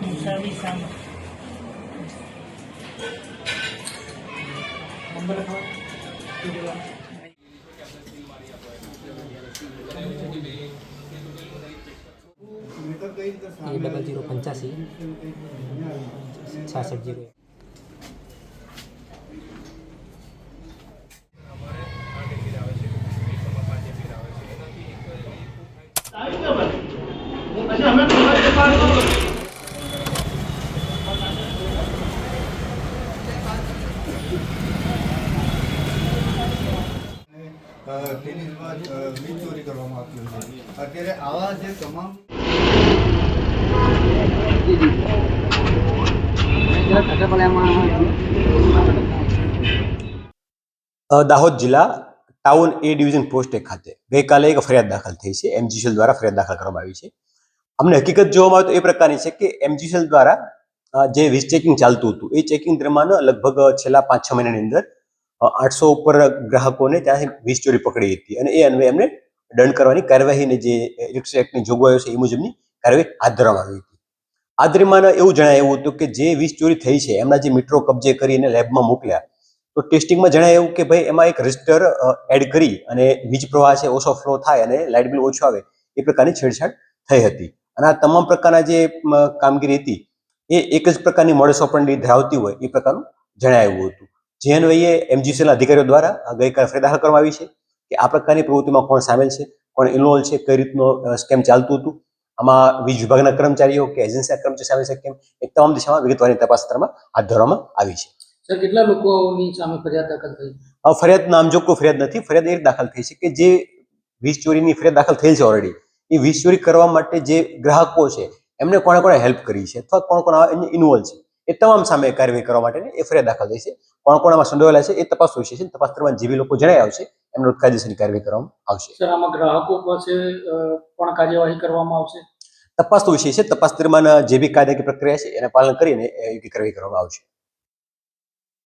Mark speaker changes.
Speaker 1: મુસાવી સામે number
Speaker 2: E0085 66
Speaker 3: તેની બાદ વીજ ચોરી કરવામાં આવ્યું છે. અત્યારે આવા જે તમામ
Speaker 4: દાહોદ જિલ્લા ટાઉન એ ડિવિઝન પોસ્ટ ખાતે ગઈકાલે એક ફરિયાદ દાખલ થઈ છે. એમજીસીએલ દ્વારા ફરિયાદ દાખલ કરવામાં આવી છે. અમને હકીકત જોવામાં આવે તો એ પ્રકારની છે કે એમજીસીએલ દ્વારા જે વીજ ચેકિંગ ચાલતું હતું એ ચેકિંગ દરમિયાન લગભગ છેલ્લા 5-6 મહિનાની અંદર 800 ઉપર ગ્રાહકોને ત્યાંથી વીજ ચોરી પકડી હતી અને એ અન્વયે એમને દંડ કરવાની કાર્યવાહીની જે ઇલેક્ટ્રિસિટી એક્ટની જોગવાઈઓ છે એ મુજબની કાર્યવાહી હાથ ધરવામાં આવી હતી. આ દરમિયાન એવું જણાયું હતું કે જે વીજ ચોરી થઈ છે એમના જે મીટરો કબજે કરીને લેબમાં મોકલ્યા તો ટેસ્ટિંગમાં જણાયું કે ભાઈ એમાં એક રજિસ્ટર એડ કરી અને વીજ પ્રવાહ છે ઓછો ફ્લો થાય અને લાઇટ બિલ ઓછું આવે એ પ્રકારની છેડછાડ થઈ હતી. અને આ તમામ પ્રકારના જે કામગીરી હતી એ એક જ પ્રકારની મોડસ ઓપરેન્ડી ધરાવતી હોય એ પ્રકારનું જણાવ્યું હતું. જે અન્વયે એમજીસીએલના અધિકારીઓ દ્વારા ગઈકાલે ફરિયાદ દાખલ કરવામાં આવી છે કે આ પ્રકારની પ્રવૃત્તિમાં કોણ સામેલ છે, કોણ ઇન્વોલ્વ છે, કઈ રીતનો સ્કેમ ચાલતું હતું, આમાં વીજ વિભાગના કર્મચારીઓ કે એજન્સીના કર્મચારીઓ સામેલ છે કેમ, એ તમામ દિશામાં વિગતવારની તપાસ હાથ ધરવામાં આવી છે.
Speaker 1: સર કેટલા લોકોની સામે ફરિયાદ દાખલ થઈ?
Speaker 4: ફરિયાદ નામજોગ કોઈ ફરિયાદ નથી. ફરિયાદ એ દાખલ થઈ છે કે જે વીજ ચોરીની ફરિયાદ દાખલ થયેલ છે ઓલરેડી, એ વીજ ચોરી કરવા માટે જે ગ્રાહકો છે એમને કોણે કોણે હેલ્પ કરી છે અથવા કોણ કોણ ઇન્વોલ્વ છે એ તમામ સામે કાર્યવાહી કરવા માટે એ ફરિયાદ દાખલ થઈ છે. કોણ કોણ આમાં સંડોવાયેલા છે એ તપાસ વિશે છે. તપાસ દરમિયાન જે બી લોકો જણાય આવશે એમનો કાયદેસરની કાર્યવાહી કરવામાં આવશે.
Speaker 1: સર આમાં ગ્રાહકો પાસે પણ કાર્યવાહી કરવામાં આવશે?
Speaker 4: તપાસ તો વિષય છે. તપાસ દરમિયાન જે બી કાયદાકીય પ્રક્રિયા છે એને પાલન કરીને યોગ્ય કાર્યવાહી કરવામાં આવશે.